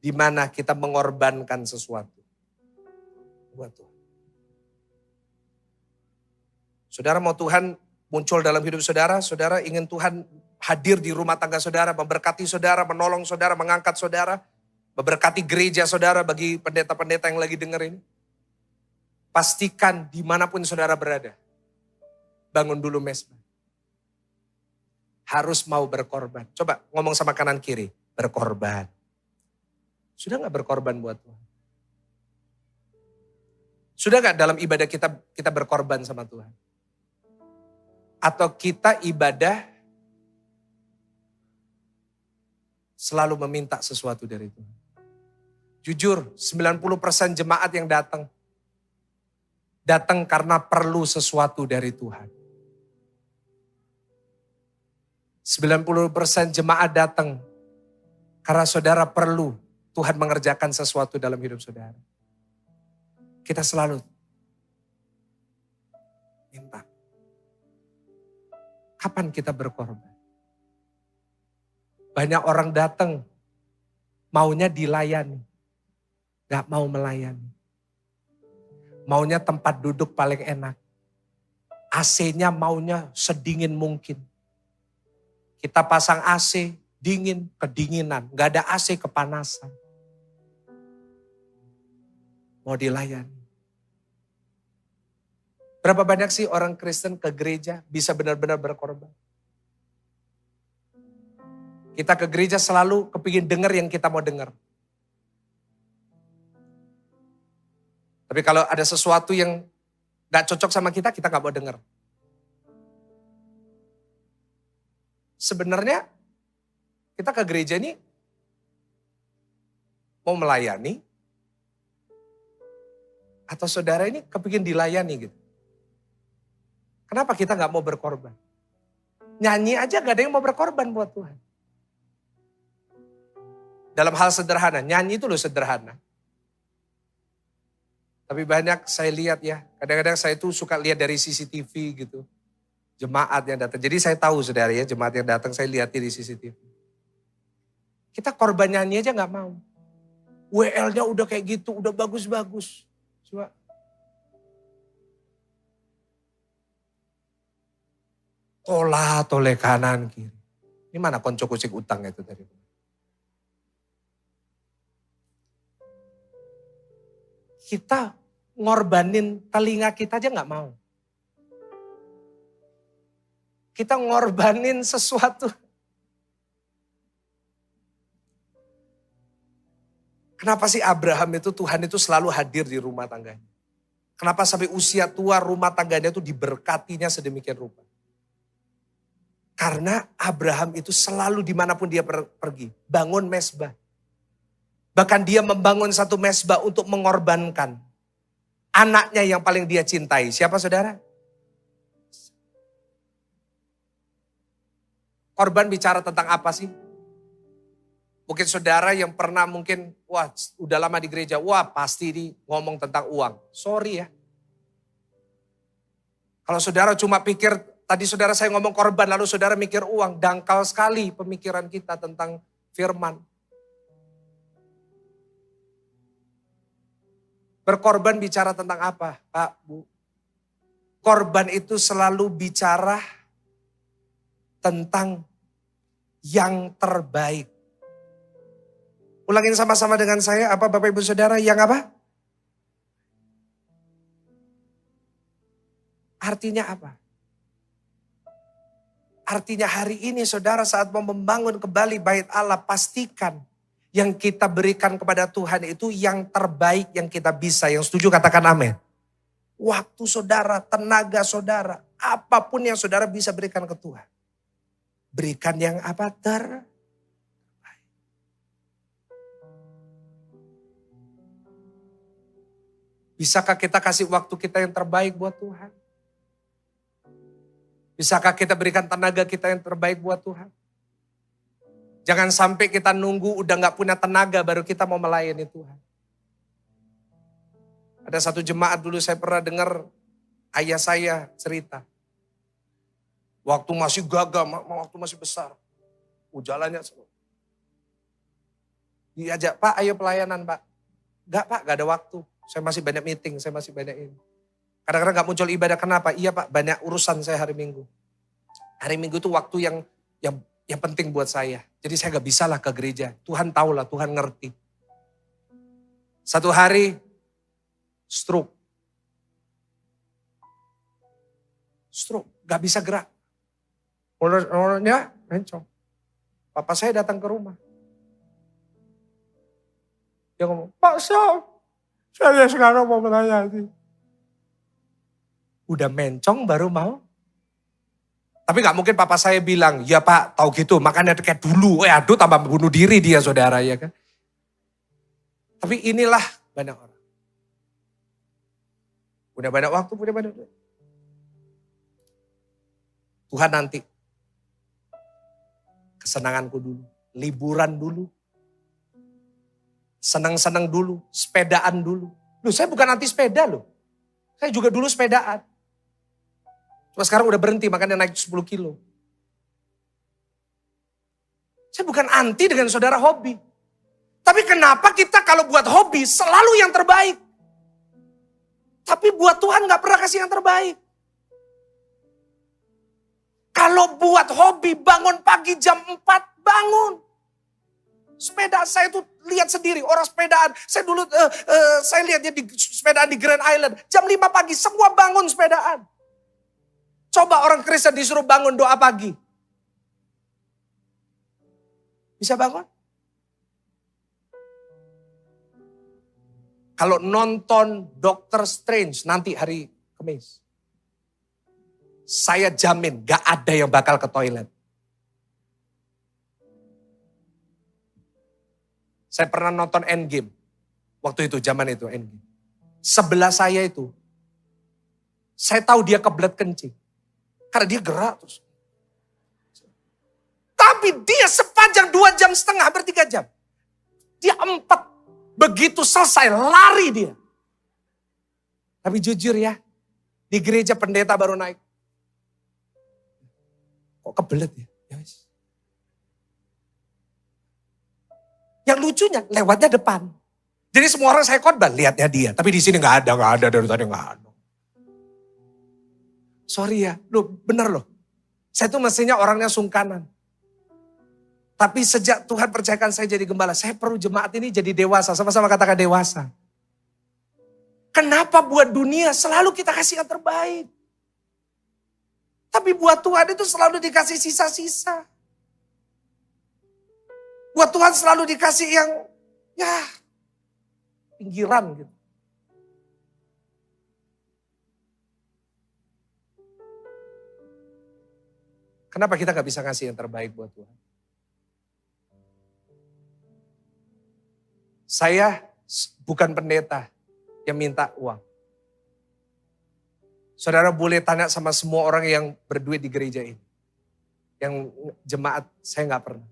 di mana kita mengorbankan sesuatu buat Tuhan. Saudara mau Tuhan muncul dalam hidup saudara, saudara ingin Tuhan hadir di rumah tangga saudara, memberkati saudara, menolong saudara, mengangkat saudara. Memberkati gereja saudara bagi pendeta-pendeta yang lagi denger ini. Pastikan dimanapun saudara berada. Bangun dulu mezbah. Harus mau berkorban. Coba ngomong sama kanan kiri. Berkorban. Sudah gak berkorban buat Tuhan? Sudah gak dalam ibadah kita berkorban sama Tuhan? Atau kita ibadah selalu meminta sesuatu dari Tuhan? Jujur, 90% jemaat yang datang karena perlu sesuatu dari Tuhan. 90% jemaat datang karena saudara perlu Tuhan mengerjakan sesuatu dalam hidup saudara. Kita selalu minta. Kapan kita berkorban? Banyak orang datang maunya dilayani. Gak mau melayani. Maunya tempat duduk paling enak. AC-nya maunya sedingin mungkin. Kita pasang AC, dingin, kedinginan. Gak ada AC, kepanasan. Mau dilayani. Berapa banyak sih orang Kristen ke gereja bisa benar-benar berkorban? Kita ke gereja selalu kepingin dengar yang kita mau dengar. Tapi kalau ada sesuatu yang gak cocok sama kita gak mau dengar. Sebenarnya kita ke gereja ini mau melayani, atau saudara ini kepingin dilayani gitu. Kenapa kita gak mau berkorban? Nyanyi aja gak ada yang mau berkorban buat Tuhan. Dalam hal sederhana, nyanyi itu loh sederhana. Tapi banyak saya lihat ya, kadang-kadang saya tuh suka lihat dari CCTV gitu. Jemaat yang datang. Jadi saya tahu saudara ya, jemaat yang datang saya lihat di CCTV. Kita korban nyanyi aja gak mau. WL-nya udah kayak gitu, udah bagus-bagus. Coba. Toleh kanan kiri. Ini mana konco kusik utang itu tadi. Kita ngorbanin telinga kita aja gak mau. Kita ngorbanin sesuatu. Kenapa sih Abraham itu Tuhan itu selalu hadir di rumah tangganya? Kenapa sampai usia tua rumah tangganya itu diberkatinya sedemikian rupa? Karena Abraham itu selalu dimanapun dia pergi, bangun mezbah. Bahkan dia membangun satu mezbah untuk mengorbankan anaknya yang paling dia cintai. Siapa saudara? Korban bicara tentang apa sih? Mungkin saudara yang pernah mungkin, wah udah lama di gereja, wah pasti ini ngomong tentang uang. Sorry ya. Kalau saudara cuma pikir, tadi saudara saya ngomong korban, lalu saudara mikir uang. Dangkal sekali pemikiran kita tentang firman. Berkorban bicara tentang apa, Pak, Bu? Korban itu selalu bicara tentang yang terbaik. Ulangin sama-sama dengan saya, apa Bapak Ibu Saudara, yang apa? Artinya apa? Artinya hari ini saudara saat mau membangun kembali bait Allah, pastikan yang kita berikan kepada Tuhan itu yang terbaik yang kita bisa. Yang setuju katakan amin. Waktu saudara, tenaga saudara, apapun yang saudara bisa berikan ke Tuhan. Berikan yang apa? Terbaik. Bisakah kita kasih waktu kita yang terbaik buat Tuhan? Bisakah kita berikan tenaga kita yang terbaik buat Tuhan? Jangan sampai kita nunggu udah gak punya tenaga baru kita mau melayani Tuhan. Ada satu jemaat dulu saya pernah dengar ayah saya cerita. Waktu masih gagah, waktu masih besar. Jalannya diajak, Pak ayo pelayanan Pak. Enggak Pak, gak ada waktu. Saya masih banyak meeting, saya masih banyak ini. Kadang-kadang gak muncul ibadah, kenapa? Iya Pak, banyak urusan saya hari Minggu. Hari Minggu itu waktu yang penting buat saya. Jadi saya gak bisa lah ke gereja. Tuhan tahu lah, Tuhan ngerti. Satu hari, stroke. Stroke, gak bisa gerak. Mulutnya mencong. Papa saya datang ke rumah. Dia ngomong, Pak Sam, saya sekarang mau melayani. Udah mencong baru mau. Tapi gak mungkin papa saya bilang, ya Pak tahu gitu makanya kayak dulu. Aduh tambah bunuh diri dia saudara ya kan. Tapi inilah banyak orang. Udah banyak waktu, udah banyak. Tuhan nanti. Kesenanganku dulu, liburan dulu. Senang-senang dulu, sepedaan dulu. Loh saya bukan anti sepeda loh. Saya juga dulu sepedaan. Cuma sekarang udah berhenti makanya naik 10 kilo. Saya bukan anti dengan saudara hobi. Tapi kenapa kita kalau buat hobi selalu yang terbaik. Tapi buat Tuhan gak pernah kasih yang terbaik. Kalau buat hobi bangun pagi jam 4 bangun. Sepeda saya tuh lihat sendiri orang sepedaan. Saya dulu saya lihatnya di sepedaan di Grand Island. Jam 5 pagi semua bangun sepedaan. Coba orang Kristen disuruh bangun doa pagi. Bisa bangun? Kalau nonton Doctor Strange nanti hari Kamis, saya jamin gak ada yang bakal ke toilet. Saya pernah nonton Endgame. Waktu itu, zaman itu Endgame. Sebelah saya itu, saya tahu dia kebelet kencing. Karena dia gerak terus. Tapi dia sepanjang 2,5 jam, hampir 3 jam. Dia empet. Begitu selesai, lari dia. Tapi jujur ya, di gereja pendeta baru naik. Kok kebelet ya? Yes. Yang lucunya, lewatnya depan. Jadi semua orang saya khotbah, lihatnya dia. Tapi di sini nggak ada dari tadi nggak ada. Sorry ya, bener loh. Saya tuh mestinya orangnya sungkanan. Tapi sejak Tuhan percayakan saya jadi gembala, saya perlu jemaat ini jadi dewasa. Sama-sama katakan dewasa. Kenapa buat dunia selalu kita kasih yang terbaik? Tapi buat Tuhan itu selalu dikasih sisa-sisa. Buat Tuhan selalu dikasih yang ya pinggiran gitu. Kenapa kita gak bisa ngasih yang terbaik buat Tuhan? Saya bukan pendeta yang minta uang. Saudara boleh tanya sama semua orang yang berduit di gereja ini. Yang jemaat saya gak pernah.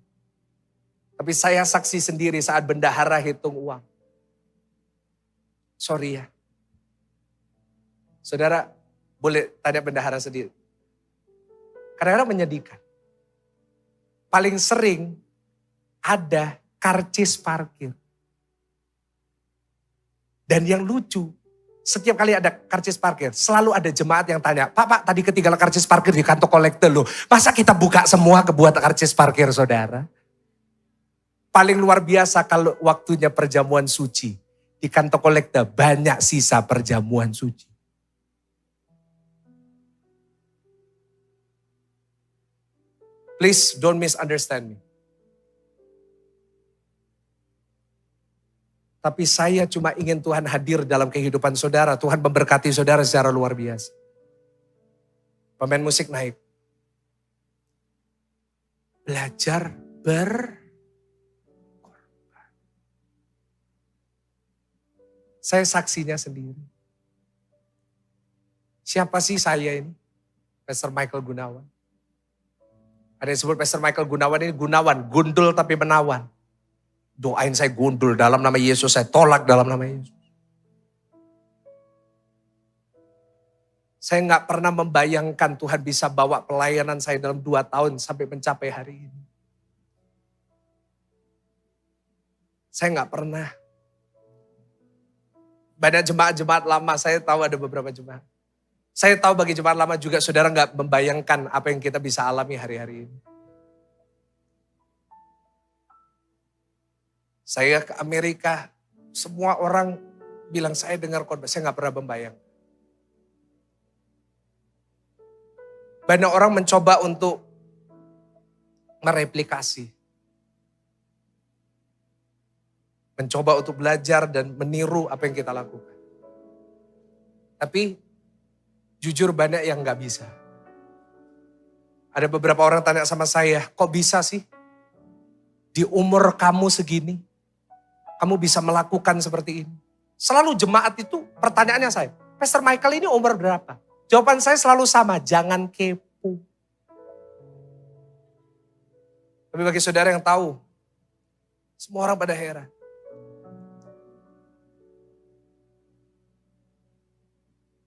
Tapi saya saksi sendiri saat bendahara hitung uang. Sorry ya. Saudara boleh tanya bendahara sendiri. Kadang-kadang menyedihkan. Paling sering ada karcis parkir. Dan yang lucu, setiap kali ada karcis parkir, selalu ada jemaat yang tanya, Pak, tadi ketinggalan karcis parkir di kantong kolektor loh. Masa kita buka semua kebuat karcis parkir, saudara? Paling luar biasa kalau waktunya perjamuan suci. Di kantong kolektor banyak sisa perjamuan suci. Please don't misunderstand me. Tapi saya cuma ingin Tuhan hadir dalam kehidupan saudara. Tuhan memberkati saudara secara luar biasa. Pemain musik naik. Belajar berkorban. Saya saksinya sendiri. Siapa sih saya ini? Pastor Michael Gunawan. Ada yang sebut Pastor Michael Gunawan ini Gunawan, gundul tapi menawan. Doain saya gundul dalam nama Yesus, saya tolak dalam nama Yesus. Saya gak pernah membayangkan Tuhan bisa bawa pelayanan saya dalam 2 tahun sampai mencapai hari ini. Saya gak pernah. Banyak jemaat-jemaat lama, saya tahu ada beberapa jemaat. Saya tahu bagi jemaat lama juga saudara gak membayangkan apa yang kita bisa alami hari-hari ini. Saya ke Amerika, semua orang bilang saya dengar khotbah, saya gak pernah membayang. Banyak orang mencoba untuk mereplikasi. Mencoba untuk belajar dan meniru apa yang kita lakukan. Tapi jujur banyak yang gak bisa. Ada beberapa orang tanya sama saya, kok bisa sih? Di umur kamu segini, kamu bisa melakukan seperti ini. Selalu jemaat itu pertanyaannya saya, Pastor Michael ini umur berapa? Jawaban saya selalu sama, jangan kepo. Tapi bagi saudara yang tahu, semua orang pada heran.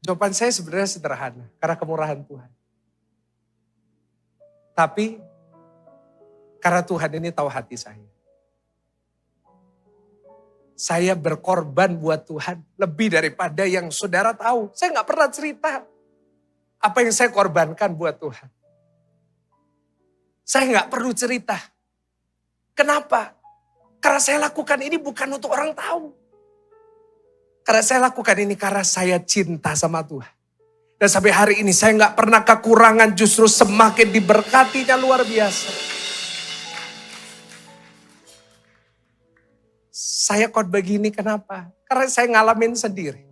Jawaban saya sebenarnya sederhana, karena kemurahan Tuhan. Tapi, karena Tuhan ini tahu hati saya. Saya berkorban buat Tuhan lebih daripada yang saudara tahu. Saya gak pernah cerita apa yang saya korbankan buat Tuhan. Saya gak perlu cerita. Kenapa? Karena saya lakukan ini bukan untuk orang tahu. Karena saya lakukan ini karena saya cinta sama Tuhan. Dan sampai hari ini saya gak pernah kekurangan, justru semakin diberkatinya luar biasa. Saya khotbah begini kenapa? Karena saya ngalamin sendiri.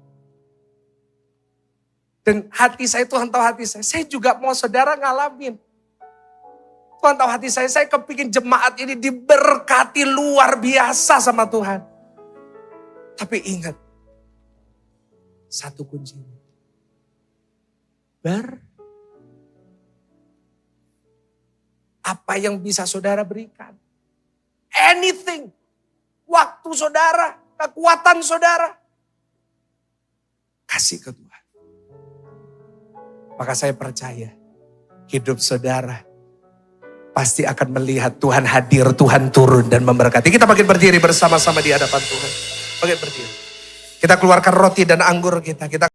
Dan hati saya, Tuhan tahu hati saya juga mau saudara ngalamin. Tuhan tahu hati saya kepingin jemaat ini diberkati luar biasa sama Tuhan. Tapi ingat, satu kuncinya. Apa yang bisa saudara berikan? Anything. Waktu saudara, kekuatan saudara. Kasih ke Tuhan. Maka saya percaya hidup saudara pasti akan melihat Tuhan hadir, Tuhan turun dan memberkati. Kita makin berdiri bersama-sama di hadapan Tuhan. Makin berdiri. Kita keluarkan roti dan anggur kita.